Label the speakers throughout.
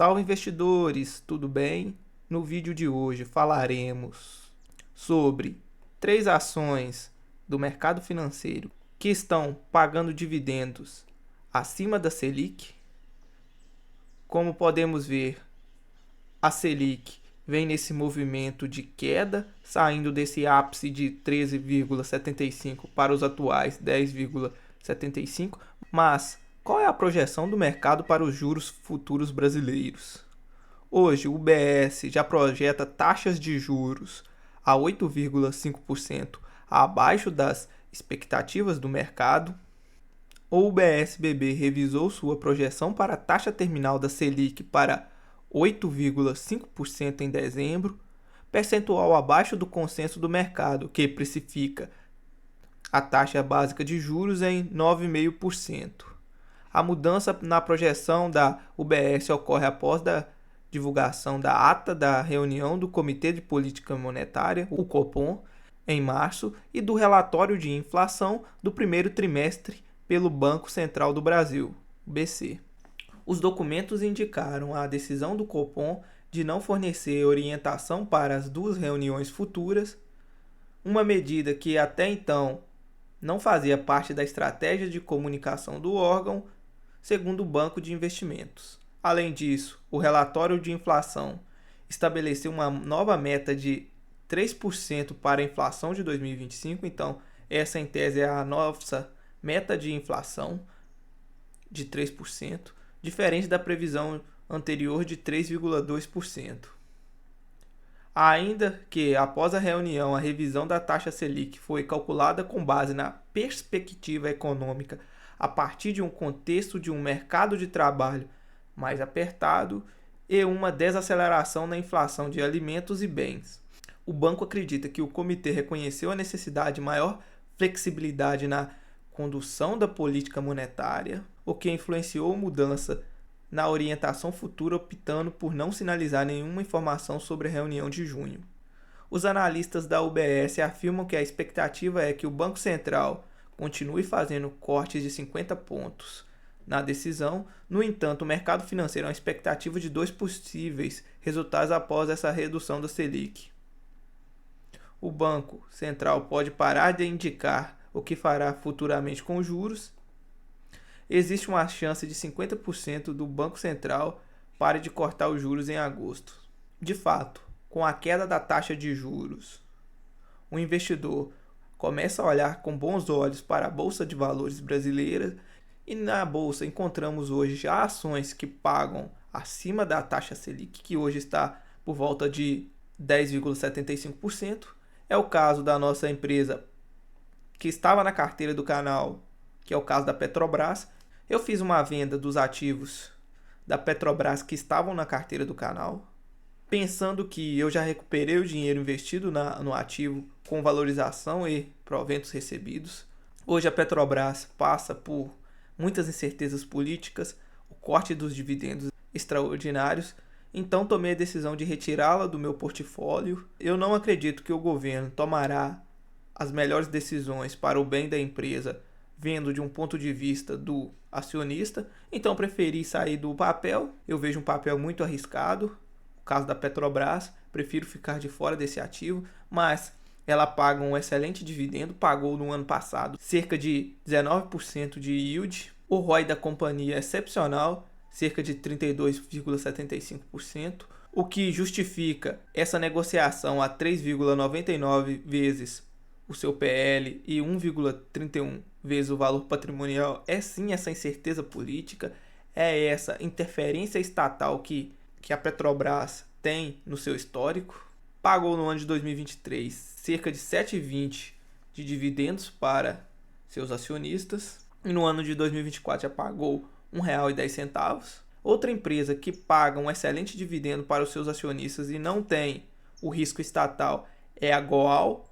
Speaker 1: Salve investidores, tudo bem? No vídeo de hoje falaremos sobre 3 ações do mercado financeiro que estão pagando dividendos acima da Selic. Como podemos ver, a Selic vem nesse movimento de queda, saindo desse ápice de 13,75 para os atuais 10,75, mas qual é a projeção do mercado para os juros futuros brasileiros? Hoje, o BS já projeta taxas de juros a 8,5% abaixo das expectativas do mercado. O BSBB revisou sua projeção para a taxa terminal da Selic para 8,5% em dezembro, percentual abaixo do consenso do mercado, que precifica a taxa básica de juros em 9,5%. A mudança na projeção da UBS ocorre após a divulgação da ata da reunião do Comitê de Política Monetária, o Copom, em março, e do relatório de inflação do primeiro trimestre pelo Banco Central do Brasil, BC. Os documentos indicaram a decisão do Copom de não fornecer orientação para as 2 reuniões futuras, uma medida que até então não fazia parte da estratégia de comunicação do órgão, segundo o Banco de Investimentos. Além disso, o relatório de inflação estabeleceu uma nova meta de 3% para a inflação de 2025, então essa em tese é a nossa meta de inflação de 3%, diferente da previsão anterior de 3,2%. Ainda que, após a reunião, a revisão da taxa Selic foi calculada com base na perspectiva econômica a partir de um contexto de um mercado de trabalho mais apertado e uma desaceleração na inflação de alimentos e bens. O banco acredita que o comitê reconheceu a necessidade de maior flexibilidade na condução da política monetária, o que influenciou mudança na orientação futura, optando por não sinalizar nenhuma informação sobre a reunião de junho. Os analistas da UBS afirmam que a expectativa é que o Banco Central continue fazendo cortes de 50 pontos na decisão. No entanto, o mercado financeiro é uma expectativa de 2 possíveis resultados após essa redução da Selic. O Banco Central pode parar de indicar o que fará futuramente com os juros. Existe uma chance de 50% do Banco Central pare de cortar os juros em agosto. De fato, com a queda da taxa de juros, o investidor começa a olhar com bons olhos para a Bolsa de Valores brasileira, e na Bolsa encontramos hoje já ações que pagam acima da taxa Selic, que hoje está por volta de 10,75%. É o caso da nossa empresa que estava na carteira do canal, que é o caso da Petrobras. Eu fiz uma venda dos ativos da Petrobras que estavam na carteira do canal, pensando que eu já recuperei o dinheiro investido no ativo com valorização e proventos recebidos. Hoje a Petrobras passa por muitas incertezas políticas, o corte dos dividendos extraordinários, então tomei a decisão de retirá-la do meu portfólio. Eu não acredito que o governo tomará as melhores decisões para o bem da empresa, vendo de um ponto de vista do acionista, então preferi sair do papel. Eu vejo um papel muito arriscado, o caso da Petrobras, prefiro ficar de fora desse ativo, mas ela paga um excelente dividendo, pagou no ano passado cerca de 19% de yield, o ROI da companhia é excepcional, cerca de 32,75%, o que justifica essa negociação a 3,99 vezes o seu PL e 1,31 vezes o valor patrimonial. É sim essa incerteza política, é essa interferência estatal que a Petrobras tem no seu histórico. Pagou no ano de 2023 cerca de 7,20 de dividendos para seus acionistas, e no ano de 2024 já pagou R$ 1,10. Outra empresa que paga um excelente dividendo para os seus acionistas e não tem o risco estatal é a Goal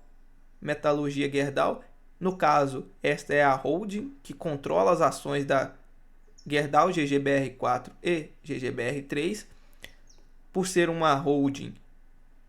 Speaker 1: Metalurgia Gerdau. No caso, esta é a holding que controla as ações da Gerdau GGBR4 e GGBR3. Por ser uma holding,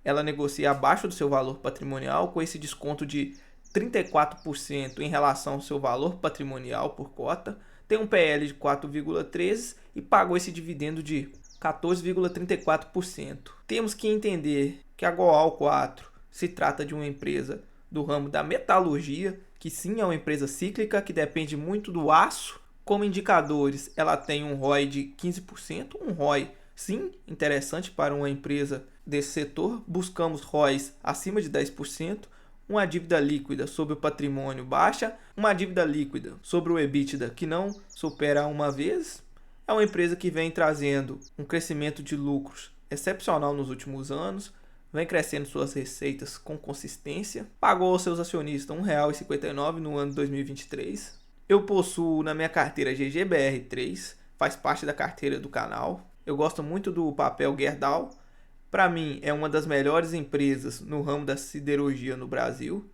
Speaker 1: ela negocia abaixo do seu valor patrimonial, com esse desconto de 34% em relação ao seu valor patrimonial por cota. Tem um PL de 4,13 e pagou esse dividendo de 14,34%. Temos que entender que a Goal 4 se trata de uma empresa do ramo da metalurgia, que sim é uma empresa cíclica, que depende muito do aço. Como indicadores, ela tem um ROI de 15%, um ROI sim interessante para uma empresa desse setor. Buscamos ROIs acima de 10%, uma dívida líquida sobre o patrimônio baixa, uma dívida líquida sobre o EBITDA que não supera uma vez. É uma empresa que vem trazendo um crescimento de lucros excepcional nos últimos anos, vem crescendo suas receitas com consistência, pagou aos seus acionistas R$ 1,59 no ano de 2023. Eu possuo na minha carteira GGBR3, faz parte da carteira do canal. Eu gosto muito do papel Gerdau. Para mim, é uma das melhores empresas no ramo da siderurgia no Brasil,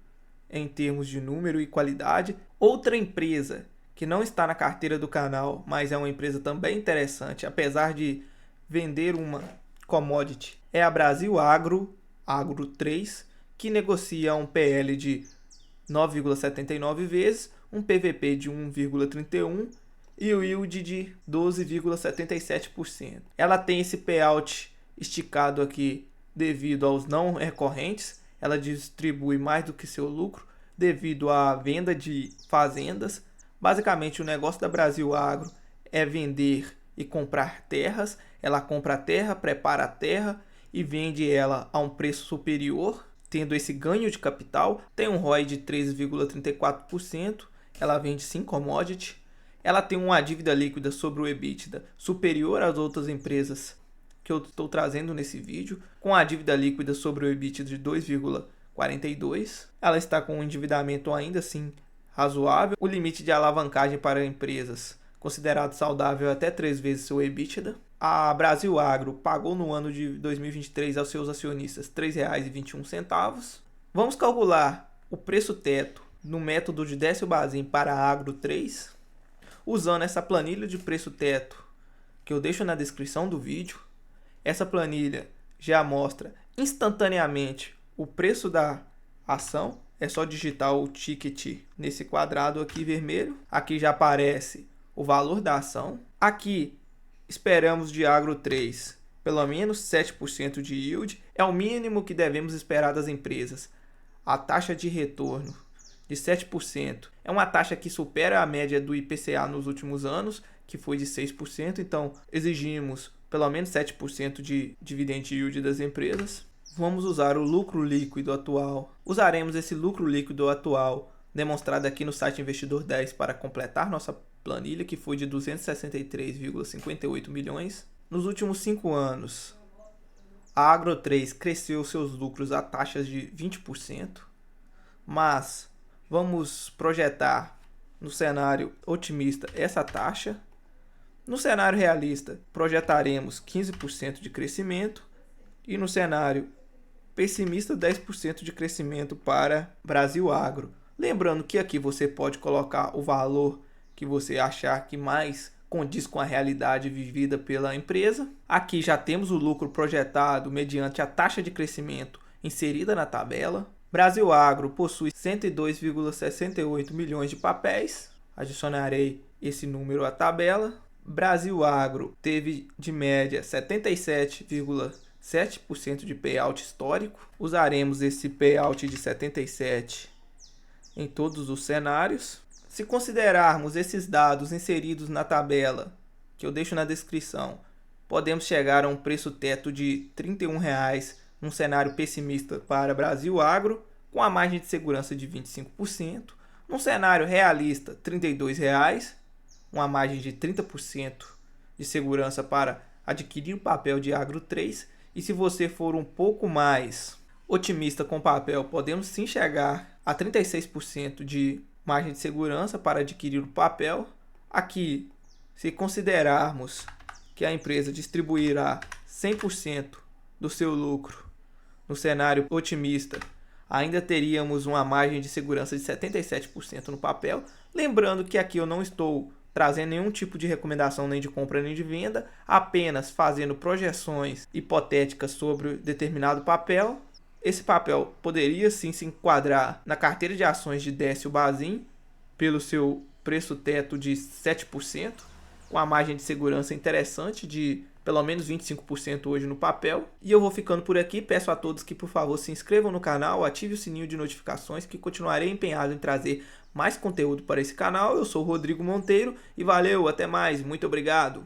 Speaker 1: em termos de número e qualidade. Outra empresa que não está na carteira do canal, mas é uma empresa também interessante, apesar de vender uma commodity, é a Brasil Agro 3, que negocia um PL de 9,79 vezes, um PVP de 1,31 e o yield de 12,77%. Ela tem esse payout esticado aqui devido aos não recorrentes, ela distribui mais do que seu lucro devido à venda de fazendas. Basicamente, o negócio da Brasil Agro é vender e comprar terras. Ela compra a terra, prepara a terra e vende ela a um preço superior, tendo esse ganho de capital. Tem um ROI de 13,34%. Ela vende sim commodity. Ela tem uma dívida líquida sobre o EBITDA superior às outras empresas que eu estou trazendo nesse vídeo, com a dívida líquida sobre o EBITDA de 2,42. Ela está com um endividamento ainda assim razoável. O limite de alavancagem para empresas considerado saudável é até 3 vezes seu EBITDA. A Brasil Agro pagou no ano de 2023 aos seus acionistas R$ 3,21. Vamos calcular o preço teto no método de Décio Bazin para a Agro 3, usando essa planilha de preço teto que eu deixo na descrição do vídeo. Essa planilha já mostra instantaneamente o preço da ação. É só digitar o ticket nesse quadrado aqui vermelho. Aqui já aparece o valor da ação. Aqui esperamos de Agro 3 pelo menos 7% de yield. É o mínimo que devemos esperar das empresas. A taxa de retorno de 7% é uma taxa que supera a média do IPCA nos últimos anos, que foi de 6%. Então exigimos pelo menos 7% de dividend yield das empresas. Vamos usar o lucro líquido atual. Usaremos esse lucro líquido atual demonstrado aqui no site Investidor 10 para completar nossa planilha, que foi de 263,58 milhões. Nos últimos 5 anos, a Agro 3 cresceu seus lucros a taxas de 20%, mas vamos projetar no cenário otimista essa taxa. No cenário realista, projetaremos 15% de crescimento e no cenário pessimista, 10% de crescimento para Brasil Agro. Lembrando que aqui você pode colocar o valor que você achar que mais condiz com a realidade vivida pela empresa. Aqui já temos o lucro projetado mediante a taxa de crescimento inserida na tabela. Brasil Agro possui 102,68 milhões de papéis. Adicionarei esse número à tabela. Brasil Agro teve de média 77,7% de payout histórico. Usaremos esse payout de 77 em todos os cenários. Se considerarmos esses dados inseridos na tabela, que eu deixo na descrição, podemos chegar a um preço teto de R$ 31,00 num cenário pessimista para Brasil Agro, com a margem de segurança de 25%. Num cenário realista, R$ 32,00, uma margem de 30% de segurança para adquirir o papel de Agro 3. E se você for um pouco mais otimista com o papel, podemos sim chegar a 36% de margem de segurança para adquirir o papel. Aqui, se considerarmos que a empresa distribuirá 100% do seu lucro no cenário otimista, ainda teríamos uma margem de segurança de 77% no papel. Lembrando que aqui eu não estou trazendo nenhum tipo de recomendação nem de compra nem de venda, apenas fazendo projeções hipotéticas sobre determinado papel. Esse papel poderia sim se enquadrar na carteira de ações de Décio Bazin pelo seu preço teto de 7%, com a margem de segurança interessante de pelo menos 25% hoje no papel. E eu vou ficando por aqui, peço a todos que por favor se inscrevam no canal, ative o sininho de notificações, que continuarei empenhado em trazer mais conteúdo para esse canal. Eu sou o Rodrigo Monteiro e valeu, até mais, muito obrigado!